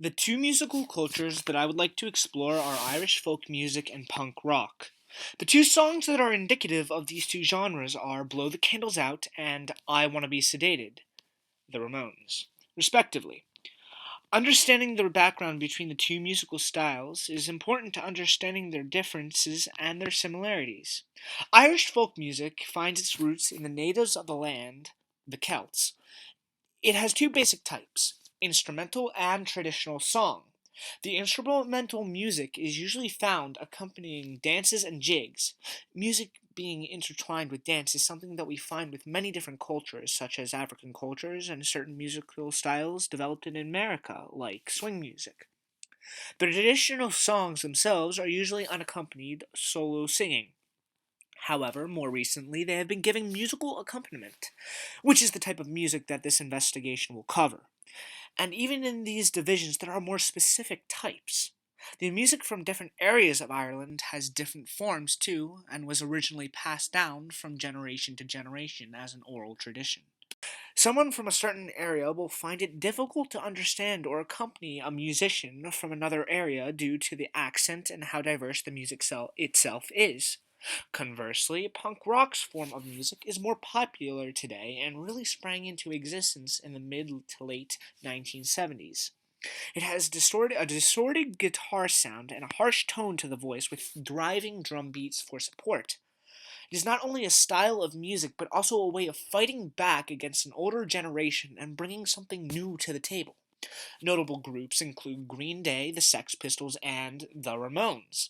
The two musical cultures that I would like to explore are Irish folk music and punk rock. The two songs that are indicative of these two genres are Blow the Candles Out and I Wanna Be Sedated, the Ramones, respectively. Understanding the background between the two musical styles is important to understanding their differences and their similarities. Irish folk music finds its roots in the natives of the land, the Celts. It has two basic types: instrumental and traditional song. The instrumental music is usually found accompanying dances and jigs. Music being intertwined with dance is something that we find with many different cultures, such as African cultures and certain musical styles developed in America, like swing music. The traditional songs themselves are usually unaccompanied solo singing. However, more recently, they have been giving musical accompaniment, which is the type of music that this investigation will cover. And even in these divisions, there are more specific types. The music from different areas of Ireland has different forms too, and was originally passed down from generation to generation as an oral tradition. Someone from a certain area will find it difficult to understand or accompany a musician from another area due to the accent and how diverse the music itself is. Conversely, punk rock's form of music is more popular today and really sprang into existence in the mid to late 1970s. It has a distorted guitar sound and a harsh tone to the voice with driving drum beats for support. It is not only a style of music but also a way of fighting back against an older generation and bringing something new to the table. Notable groups include Green Day, the Sex Pistols, and the Ramones.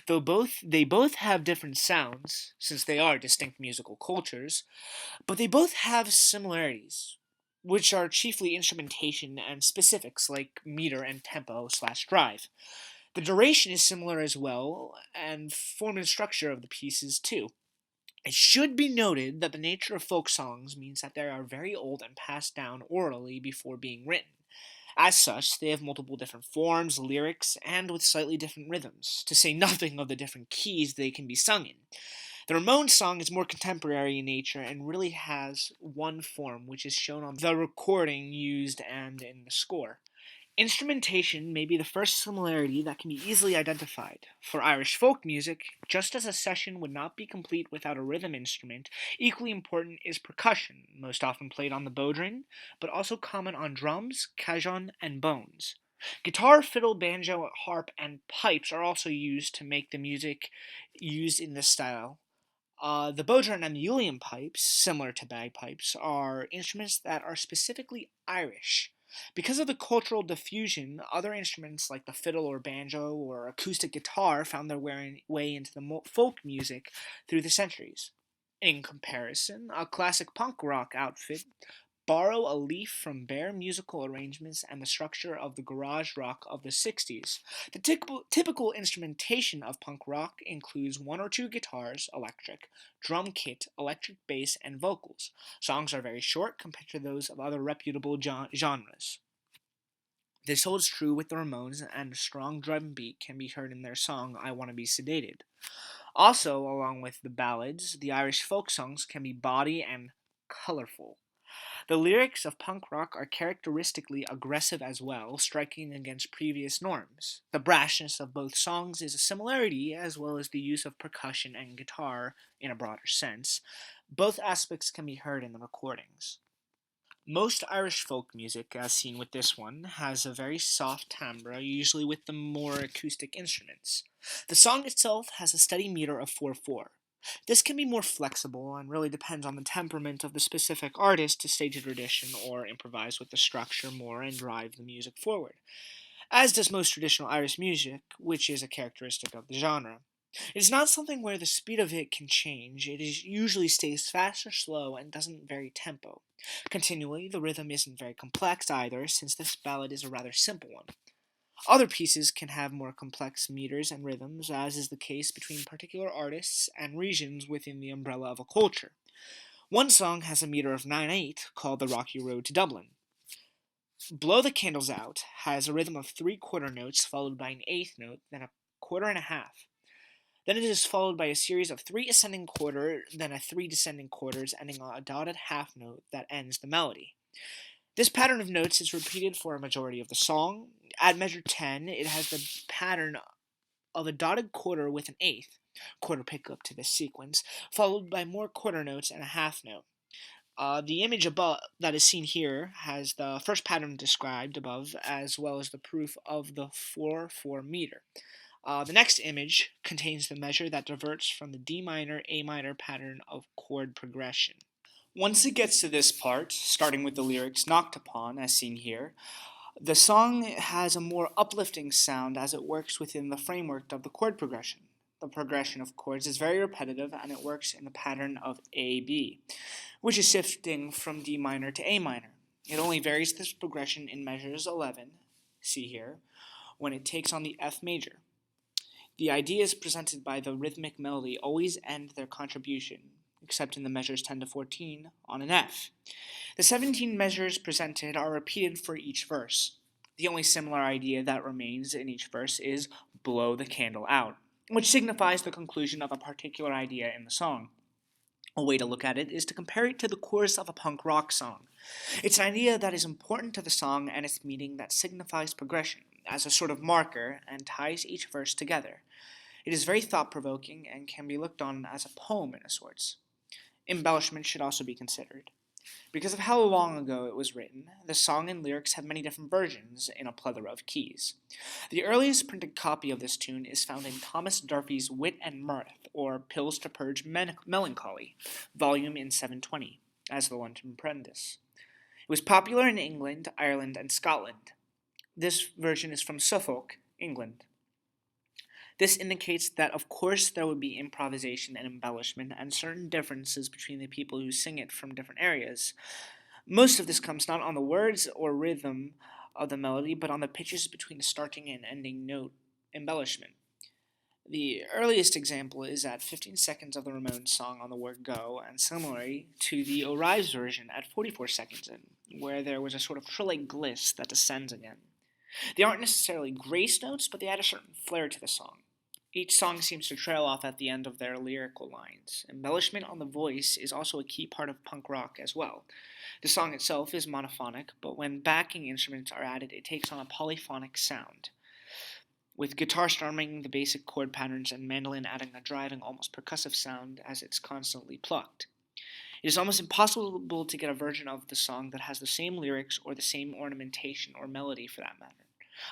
Though they both have different sounds, since they are distinct musical cultures, but they both have similarities, which are chiefly instrumentation and specifics like meter and tempo slash drive. The duration is similar as well, and form and structure of the pieces too. It should be noted that the nature of folk songs means that they are very old and passed down orally before being written. As such, they have multiple different forms, lyrics, and with slightly different rhythms, to say nothing of the different keys they can be sung in. The Ramones song is more contemporary in nature and really has one form, which is shown on the recording used and in the score. Instrumentation may be the first similarity that can be easily identified. For Irish folk music, just as a session would not be complete without a rhythm instrument, equally important is percussion, most often played on the bodhrán, but also common on drums, cajon, and bones. Guitar, fiddle, banjo, harp, and pipes are also used to make the music used in this style. The bodhrán and the uilleann pipes, similar to bagpipes, are instruments that are specifically Irish. Because of the cultural diffusion, other instruments like the fiddle or banjo or acoustic guitar found their way into the folk music through the centuries. In comparison, a classic punk rock outfit borrow a leaf from bare musical arrangements and the structure of the garage rock of the 60s. The typical instrumentation of punk rock includes one or two guitars, electric, drum kit, electric bass, and vocals. Songs are very short compared to those of other reputable genres. This holds true with the Ramones, and a strong drum beat can be heard in their song I Wanna Be Sedated. Also, along with the ballads, the Irish folk songs can be bawdy and colorful. The lyrics of punk rock are characteristically aggressive as well, striking against previous norms. The brashness of both songs is a similarity, as well as the use of percussion and guitar in a broader sense. Both aspects can be heard in the recordings. Most Irish folk music, as seen with this one, has a very soft timbre, usually with the more acoustic instruments. The song itself has a steady meter of 4/4. This can be more flexible and really depends on the temperament of the specific artist to stage a tradition or improvise with the structure more and drive the music forward, as does most traditional Irish music, which is a characteristic of the genre. It is not something where the speed of it can change. Usually stays fast or slow and doesn't vary tempo. Continually, the rhythm isn't very complex either, since this ballad is a rather simple one. Other pieces can have more complex meters and rhythms, as is the case between particular artists and regions within the umbrella of a culture. One song has a meter of 9/8 called The Rocky Road to Dublin. Blow the Candles Out has a rhythm of 3/4 notes followed by an eighth note, then a quarter and a half. Then it is followed by a series of 3 ascending quarter, then a 3 descending quarters, ending on a dotted half note that ends the melody. This pattern of notes is repeated for a majority of the song. At measure 10, it has the pattern of a dotted quarter with an eighth quarter pickup to this sequence, followed by more quarter notes and a half note. The image above that is seen here has the first pattern described above, as well as the proof of the 4/4 meter. The next image contains the measure that diverts from the D minor A minor pattern of chord progression. Once it gets to this part, starting with the lyrics knocked upon, as seen here, the song has a more uplifting sound as it works within the framework of the chord progression. The progression of chords is very repetitive and it works in the pattern of A-B, which is shifting from D minor to A minor. It only varies this progression in measures 11, see here, when it takes on the F major. The ideas presented by the rhythmic melody always end their contribution, except in the measures 10 to 14, on an F. The 17 measures presented are repeated for each verse. The only similar idea that remains in each verse is blow the candle out, which signifies the conclusion of a particular idea in the song. A way to look at it is to compare it to the chorus of a punk rock song. It's an idea that is important to the song and its meaning that signifies progression as a sort of marker and ties each verse together. It is very thought-provoking and can be looked on as a poem in a sorts. Embellishment should also be considered. Because of how long ago it was written, the song and lyrics have many different versions in a plethora of keys. The earliest printed copy of this tune is found in Thomas Darby's Wit and Mirth, or Pills to Purge Melancholy, volume in 720, as the London Apprentice. It was popular in England, Ireland, and Scotland. This version is from Suffolk, England. This indicates that, of course, there would be improvisation and embellishment and certain differences between the people who sing it from different areas. Most of this comes not on the words or rhythm of the melody, but on the pitches between the starting and ending note embellishment. The earliest example is at 15 seconds of the Ramones song on the word go, and similarly to the O'Reilly's version at 44 seconds in, where there was a sort of trill-like gliss that descends again. They aren't necessarily grace notes, but they add a certain flair to the song. Each song seems to trail off at the end of their lyrical lines. Embellishment on the voice is also a key part of punk rock as well. The song itself is monophonic, but when backing instruments are added, it takes on a polyphonic sound, with guitar strumming the basic chord patterns and mandolin adding a driving, almost percussive sound as it's constantly plucked. It is almost impossible to get a version of the song that has the same lyrics or the same ornamentation or melody for that matter.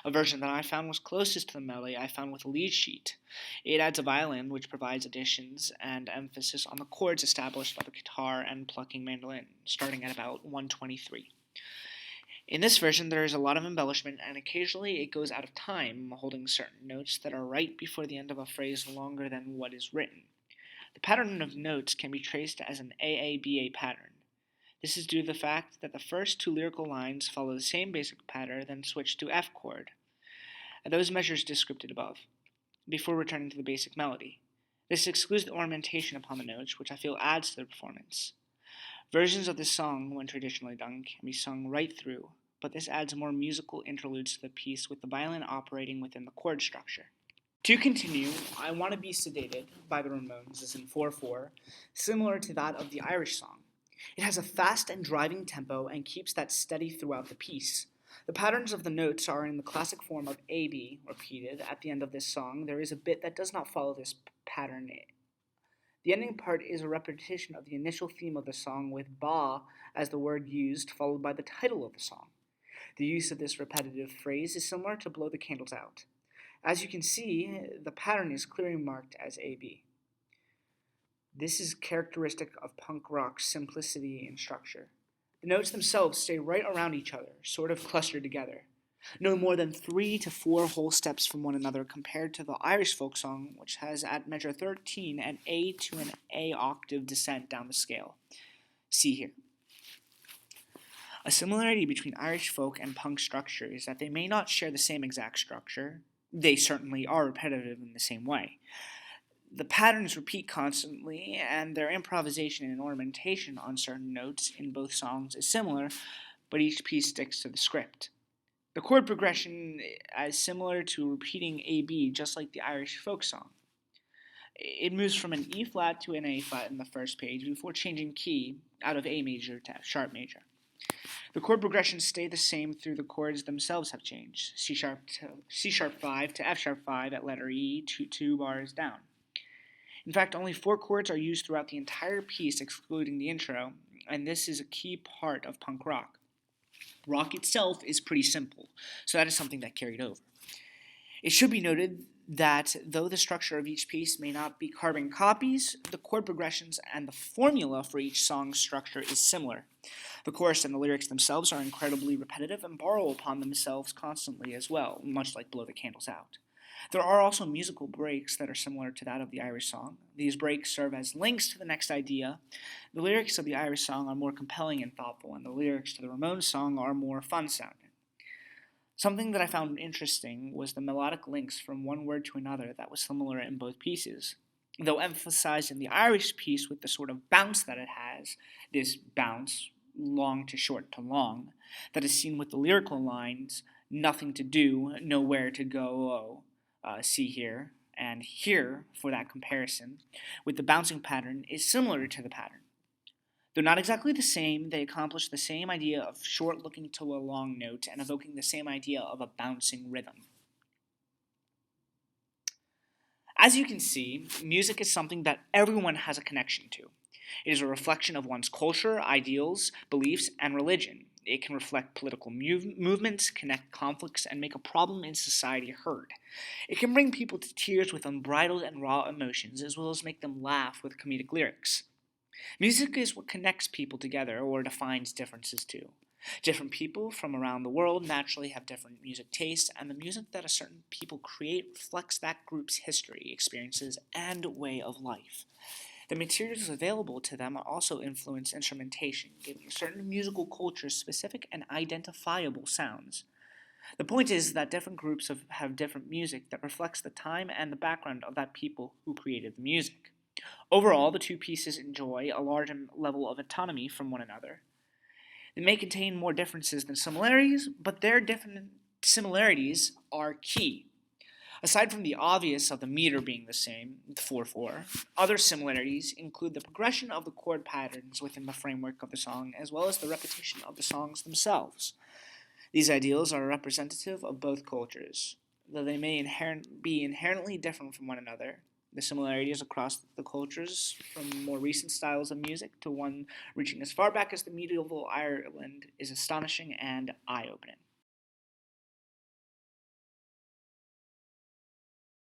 A version that I found was closest to the melody I found with a lead sheet. It adds a violin, which provides additions and emphasis on the chords established by the guitar and plucking mandolin, starting at about 123. In this version, there is a lot of embellishment, and occasionally it goes out of time, holding certain notes that are right before the end of a phrase longer than what is written. The pattern of notes can be traced as an AABA pattern. This is due to the fact that the first two lyrical lines follow the same basic pattern, then switch to F chord, and those measures described above, before returning to the basic melody. This excludes the ornamentation upon the notes, which I feel adds to the performance. Versions of this song, when traditionally done, can be sung right through, but this adds more musical interludes to the piece with the violin operating within the chord structure. To continue, I Want to Be Sedated by the Ramones is in 4/4, similar to that of the Irish song. It has a fast and driving tempo and keeps that steady throughout the piece. The patterns of the notes are in the classic form of A-B repeated. At the end of this song, there is a bit that does not follow this pattern. The ending part is a repetition of the initial theme of the song with ba as the word used, followed by the title of the song. The use of this repetitive phrase is similar to Blow the Candles Out. As you can see, the pattern is clearly marked as A-B. This is characteristic of punk rock's simplicity in structure. The notes themselves stay right around each other, sort of clustered together. No more than 3 to 4 whole steps from one another compared to the Irish folk song, which has at measure 13 an A to an A octave descent down the scale. See here. A similarity between Irish folk and punk structure is that they may not share the same exact structure. They certainly are repetitive in the same way. The patterns repeat constantly, and their improvisation and ornamentation on certain notes in both songs is similar, but each piece sticks to the script. The chord progression is similar to repeating A-B, just like the Irish folk song. It moves from an E flat to an A flat in the first page before changing key out of A major to F sharp major. The chord progressions stay the same through the chords themselves have changed. C sharp 5 to F sharp 5 at letter E, two bars down. In fact, only 4 chords are used throughout the entire piece, excluding the intro, and this is a key part of punk rock. Rock itself is pretty simple, so that is something that carried over. It should be noted that though the structure of each piece may not be carbon copies, the chord progressions and the formula for each song's structure is similar. The chorus and the lyrics themselves are incredibly repetitive and borrow upon themselves constantly as well, much like Blow the Candles Out. There are also musical breaks that are similar to that of the Irish song. These breaks serve as links to the next idea. The lyrics of the Irish song are more compelling and thoughtful, and the lyrics to the Ramones song are more fun sounding. Something that I found interesting was the melodic links from one word to another that was similar in both pieces. Though emphasized in the Irish piece with the sort of bounce that it has, this bounce, long to short to long, that is seen with the lyrical lines, nothing to do, nowhere to go, see here, and here, for that comparison, with the bouncing pattern, is similar to the pattern. Though not exactly the same, they accomplish the same idea of short looking to a long note and evoking the same idea of a bouncing rhythm. As you can see, music is something that everyone has a connection to. It is a reflection of one's culture, ideals, beliefs, and religion. It can reflect political movements, connect conflicts, and make a problem in society heard. It can bring people to tears with unbridled and raw emotions, as well as make them laugh with comedic lyrics. Music is what connects people together or defines differences too. Different people from around the world naturally have different music tastes, and the music that a certain people create reflects that group's history, experiences, and way of life. The materials available to them also influence instrumentation, giving certain musical cultures specific and identifiable sounds. The point is that different groups have different music that reflects the time and the background of that people who created the music. Overall, the two pieces enjoy a large level of autonomy from one another. They may contain more differences than similarities, but their different similarities are key. Aside from the obvious of the meter being the same, 4/4, other similarities include the progression of the chord patterns within the framework of the song, as well as the repetition of the songs themselves. These ideals are representative of both cultures, though they may be inherently different from one another. The similarities across the cultures, from more recent styles of music to one reaching as far back as the medieval Ireland, is astonishing and eye-opening.